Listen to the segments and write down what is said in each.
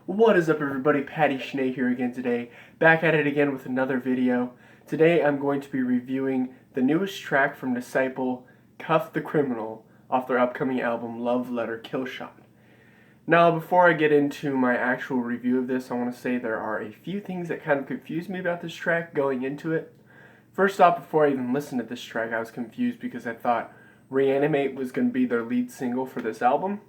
What is up, everybody? PattySMusic here again today, back at it again with another video. Today I'm going to be reviewing the newest track from Disciple, Cuff the Criminal, off their upcoming album Love Letter Killshot. Now, before I get into my actual review of this, I want to say there are a few things that kind of confused me about this track going into it. First off, before I even listened to this track, I was confused because I thought Reanimate was going to be their lead single for this album,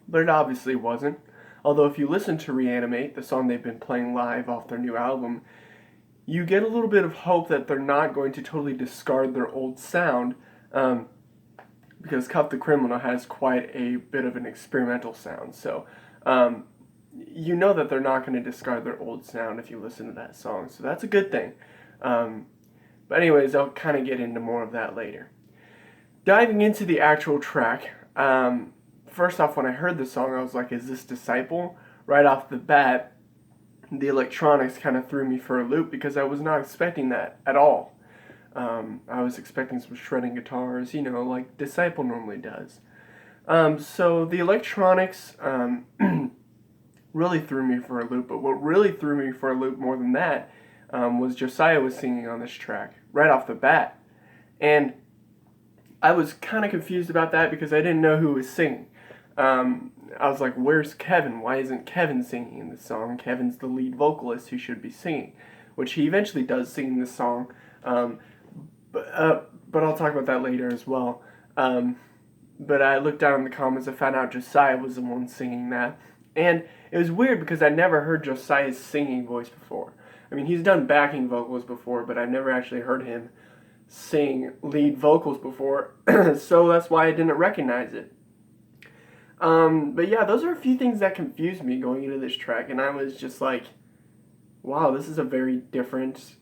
but it obviously wasn't. Although if you listen to Reanimate, the song they've been playing live off their new album, you get a little bit of hope that they're not going to totally discard their old sound, because Cuff the Criminal has quite a bit of an experimental sound. So you know that they're not going to discard their old sound if you listen to that song. So that's a good thing. But anyways, I'll kind of get into more of that later. Diving into the actual track, first off, when I heard the song, I was like, is this Disciple? Right off the bat, the electronics kind of threw me for a loop because I was not expecting that at all. I was expecting some shredding guitars, like Disciple normally does. So the electronics really threw me for a loop, but what really threw me for a loop more than that was Josiah was singing on this track right off the bat. And I was kind of confused about that because I didn't know who was singing. I was like, where's Kevin? Why isn't Kevin singing in this song? Kevin's the lead vocalist who should be singing, which he eventually does sing in this song. But I'll talk about that later as well. But I looked down in the comments and found out Josiah was the one singing that. And it was weird because I never heard Josiah's singing voice before. I mean, he's done backing vocals before, but I never actually heard him sing lead vocals before, so that's why I didn't recognize it. But yeah, those are a few things that confused me going into this track, and I was just like, wow, this is a very different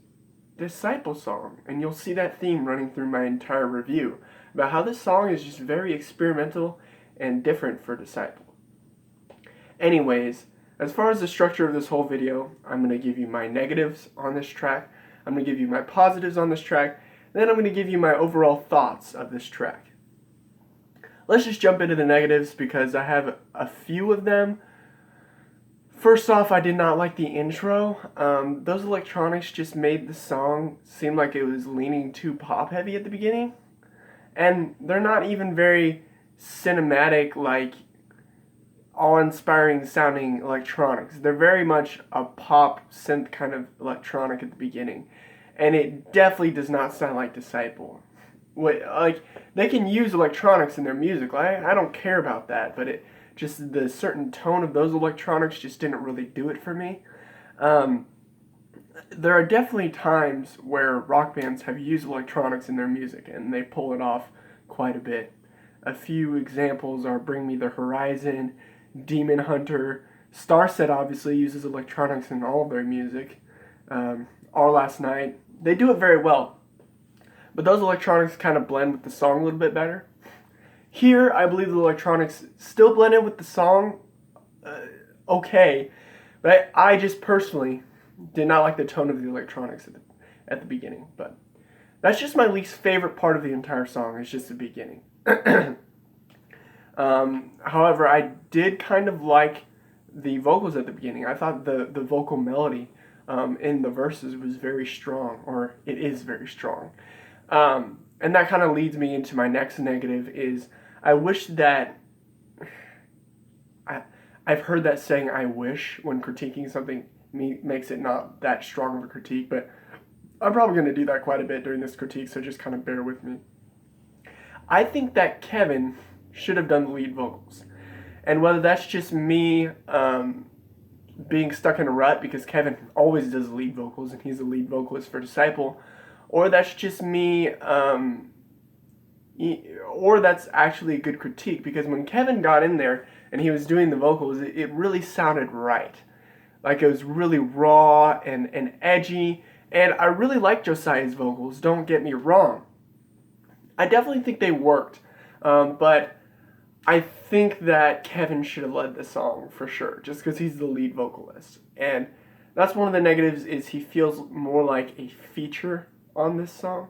Disciple song. And you'll see that theme running through my entire review about how this song is just very experimental and different for Disciple. Anyways, as far as the structure of this whole video, I'm going to give you my negatives on this track, I'm going to give you my positives on this track, then I'm going to give you my overall thoughts of this track. Let's just jump into the negatives because I have a few of them. First off, I did not like the intro. Those electronics just made the song seem like it was leaning too pop heavy at the beginning. And they're not even very cinematic, like awe-inspiring sounding electronics. They're very much a pop synth kind of electronic at the beginning. And it definitely does not sound like Disciple. Like, they can use electronics in their music. I don't care about that, but it just the certain tone of those electronics just didn't really do it for me. There are definitely times where rock bands have used electronics in their music, and they pull it off quite a bit. A few examples are Bring Me the Horizon, Demon Hunter. Starset obviously uses electronics in all of their music. Our Last Night. They do it very well. But those electronics kind of blend with the song a little bit better. Here, I believe the electronics still blended with the song okay. But I just personally did not like the tone of the electronics at the beginning. But that's just my least favorite part of the entire song. It's just the beginning. However, I did kind of like the vocals at the beginning. I thought the vocal melody in the verses was very strong, or it is very strong. And that kind of leads me into my next negative is I wish that I've heard that saying I wish when critiquing something makes it not that strong of a critique, but I'm probably going to do that quite a bit during this critique, so just kind of bear with me. I think that Kevin should have done the lead vocals. And whether that's just me being stuck in a rut because Kevin always does lead vocals and he's the lead vocalist for Disciple, or that's just me, or that's actually a good critique, because when Kevin got in there and he was doing the vocals, it really sounded right. Like it was really raw and edgy, and I really like Josiah's vocals, don't get me wrong. I definitely think they worked, but I think that Kevin should have led the song for sure, just because he's the lead vocalist. And that's one of the negatives, is he feels more like a feature on this song.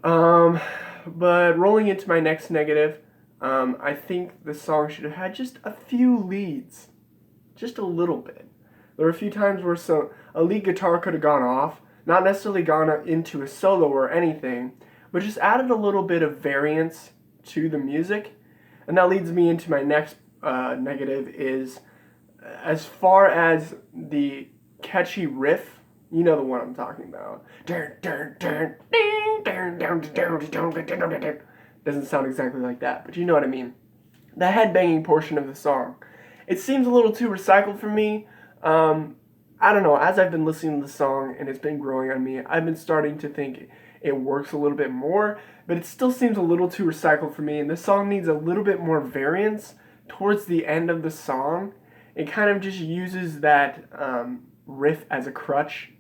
But rolling into my next negative, I think the song should have had just a few leads. just a little bit. There were a few times where a lead guitar could have gone off, not necessarily gone into a solo or anything, but just added a little bit of variance to the music. And that leads me into my next negative is, as far as the catchy riff, you know the one I'm talking about. Doesn't sound exactly like that, but you know what I mean. The headbanging portion of the song. It seems a little too recycled for me. I don't know, as I've been listening to the song and it's been growing on me, I've been starting to think it works a little bit more, but it still seems a little too recycled for me, and this song needs a little bit more variance towards the end of the song. It kind of just uses that riff as a crutch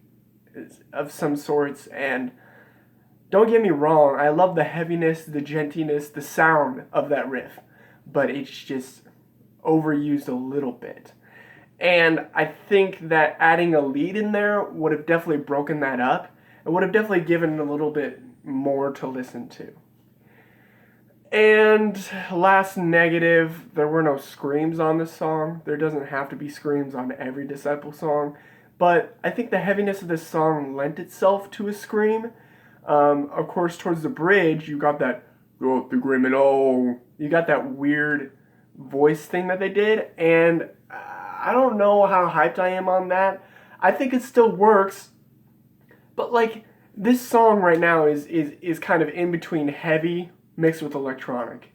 of some sorts, and don't get me wrong, I love the heaviness, the gentiness, the sound of that riff, but it's just overused a little bit. And I think that adding a lead in there would have definitely broken that up. It would have definitely given a little bit more to listen to. And last negative, there were no screams on this song. There doesn't have to be screams on every Disciple song. But I think the heaviness of this song lent itself to a scream. Of course, towards the bridge, you got that, "Go the criminal." You got that weird voice thing that they did. And I don't know how hyped I am on that. I think it still works, but like this song right now is kind of in between heavy mixed with electronic.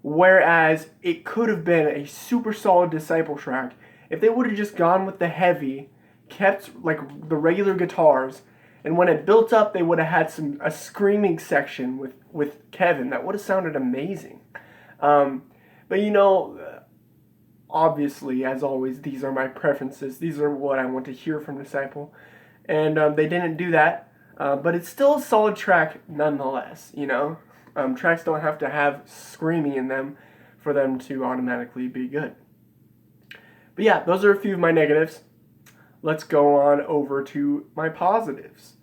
Whereas it could have been a super solid Disciple track if they would have just gone with the heavy, kept like the regular guitars, and when it built up they would have had a screaming section with Kevin. That would have sounded amazing. But you know, obviously, as always, these are my preferences. These are what I want to hear from Disciple. And they didn't do that. But it's still a solid track nonetheless, you know? Tracks don't have to have screaming in them for them to automatically be good. But yeah, those are a few of my negatives. Let's go on over to my positives.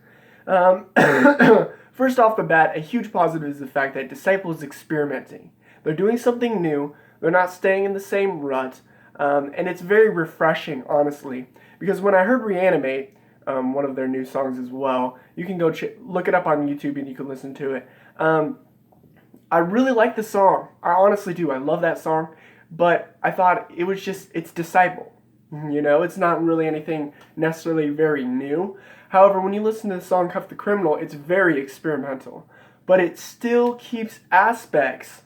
First off the bat, a huge positive is the fact that Disciple is experimenting. They're doing something new. They're not staying in the same rut, and it's very refreshing, honestly. Because when I heard Reanimate, one of their new songs as well, you can go look it up on YouTube and you can listen to it. I really like the song. I honestly do. I love that song, but I thought it's Disciple. You know, it's not really anything necessarily very new. However, when you listen to the song Cuff the Criminal, it's very experimental, but it still keeps aspects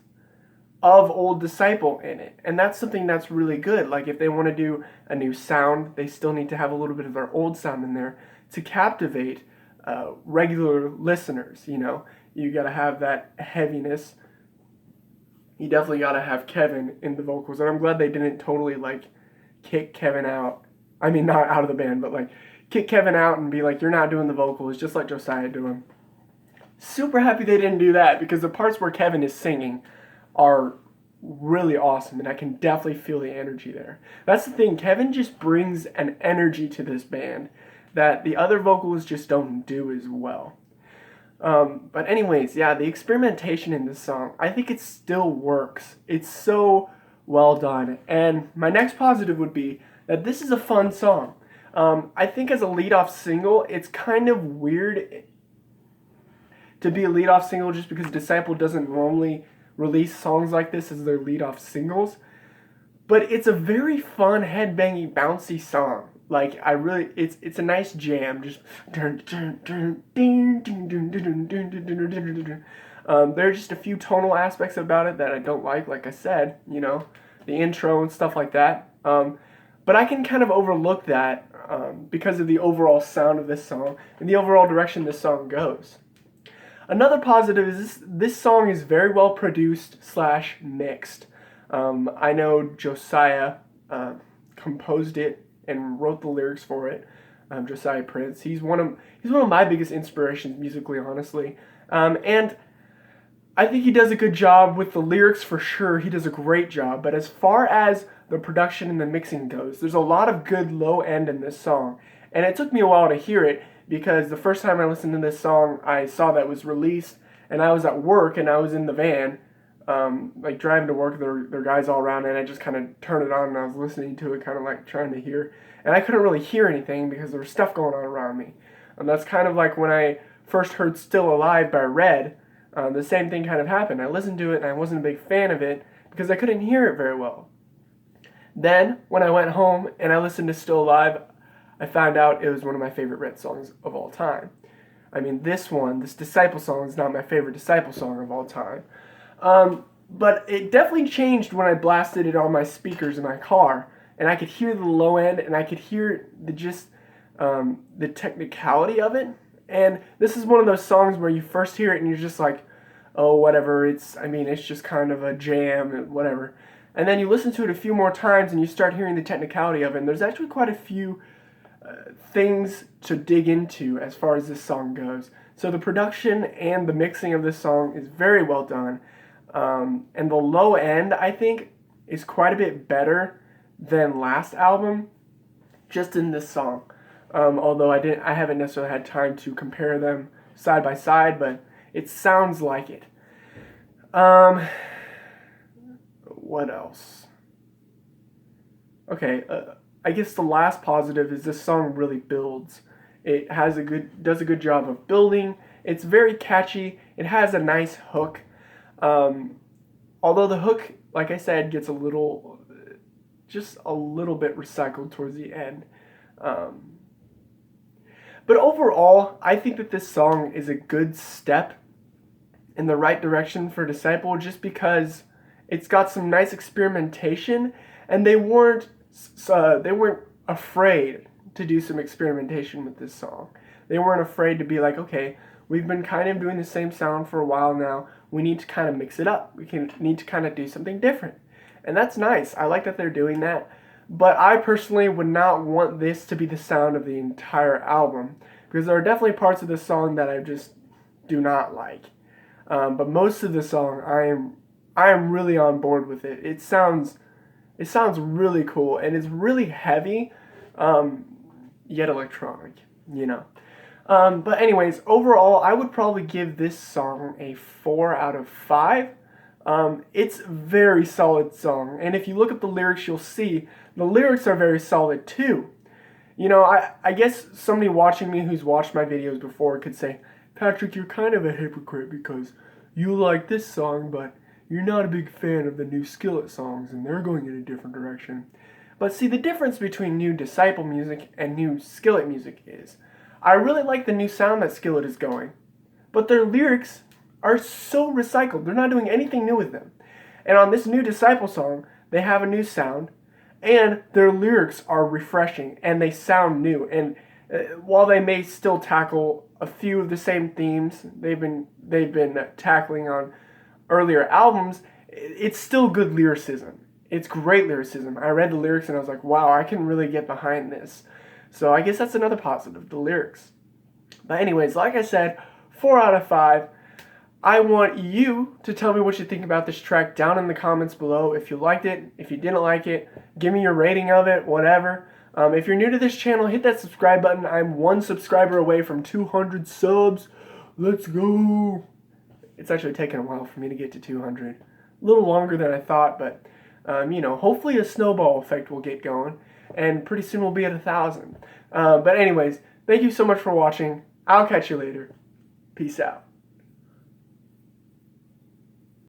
of old Disciple in it, and that's something that's really good. Like if they want to do a new sound, they still need to have a little bit of their old sound in there to captivate regular listeners. You know, you gotta have that heaviness. You definitely gotta have Kevin in the vocals, and I'm glad they didn't totally like kick Kevin out. I mean, not out of the band, but like kick Kevin out and be like, "You're not doing the vocals," just like Josiah doing. Super happy they didn't do that, because the parts where Kevin is singing are really awesome, and I can definitely feel the energy there. That's the thing, Kevin just brings an energy to this band that the other vocalists just don't do as well. But anyways, yeah, the experimentation in this song, I think it still works. It's so well done. And my next positive would be that this is a fun song. I think as a lead-off single, it's kind of weird to be a lead-off single just because Disciple doesn't normally release songs like this as their lead-off singles, but it's a very fun, headbanging, bouncy song. Like it's a nice jam. Just there are just a few tonal aspects about it that I don't like I said, you know, the intro and stuff like that. But I can kind of overlook that because of the overall sound of this song and the overall direction this song goes. Another positive is this song is very well produced / mixed. I know Josiah composed it and wrote the lyrics for it. Josiah Prince. He's one of my biggest inspirations musically, honestly. And I think he does a good job with the lyrics for sure. He does a great job. But as far as the production and the mixing goes, there's a lot of good low end in this song. And it took me a while to hear it, because the first time I listened to this song, I saw that it was released, and I was at work, and I was in the van like driving to work, there are guys all around, and I just kind of turned it on and I was listening to it, kind of like trying to hear. And I couldn't really hear anything because there was stuff going on around me. And that's kind of like when I first heard Still Alive by Red. The same thing kind of happened. I listened to it and I wasn't a big fan of it because I couldn't hear it very well. Then, when I went home and I listened to Still Alive, I found out it was one of my favorite Red songs of all time. I mean, this Disciple song is not my favorite Disciple song of all time. But it definitely changed when I blasted it on my speakers in my car, and I could hear the low end, and I could hear the technicality of it. And this is one of those songs where you first hear it and you're just like, oh, whatever, it's just kind of a jam, whatever. And then you listen to it a few more times and you start hearing the technicality of it, and there's actually quite a few things to dig into as far as this song goes. So the production and the mixing of this song is very well done. And the low end, I think, is quite a bit better than last album, just in this song. Although I haven't necessarily had time to compare them side by side, but it sounds like it. What else? Okay, I guess the last positive is this song really builds. It does a good job of building. It's very catchy. It has a nice hook. Although the hook, like I said, gets just a little bit recycled towards the end. But overall, I think that this song is a good step in the right direction for Disciple, just because it's got some nice experimentation, and they weren't afraid to do some experimentation with this song. They weren't afraid to be like, okay, we've been kind of doing the same sound for a while now. We need to kind of mix it up. Need to kind of do something different. And that's nice. I like that they're doing that. But I personally would not want this to be the sound of the entire album, because there are definitely parts of this song that I just do not like. But most of the song, I am really on board with it. It sounds really cool, and it's really heavy, yet electronic, you know. But anyways, overall, I would probably give this song a 4 out of 5. It's a very solid song, and if you look at the lyrics, you'll see the lyrics are very solid too. You know, I guess somebody watching me who's watched my videos before could say, Patrick, you're kind of a hypocrite because you like this song, but you're not a big fan of the new Skillet songs, and they're going in a different direction. But see, the difference between new Disciple music and new Skillet music is, I really like the new sound that Skillet is going, but their lyrics are so recycled. They're not doing anything new with them. And on this new Disciple song, they have a new sound, and their lyrics are refreshing, and they sound new. And while they may still tackle a few of the same themes they've been tackling on earlier albums, it's still good lyricism. It's great lyricism. I read the lyrics and I was like, wow, I can really get behind this. So I guess that's another positive, the lyrics. But anyways, like I said, 4 out of 5. I want you to tell me what you think about this track down in the comments below. If you liked it, if you didn't like it, give me your rating of it, whatever. If you're new to this channel, hit that subscribe button. I'm 1 subscriber away from 200 subs. Let's go. It's actually taken a while for me to get to 200. A little longer than I thought, but you know, hopefully a snowball effect will get going, and pretty soon we'll be at 1,000. But anyways, thank you so much for watching. I'll catch you later. Peace out.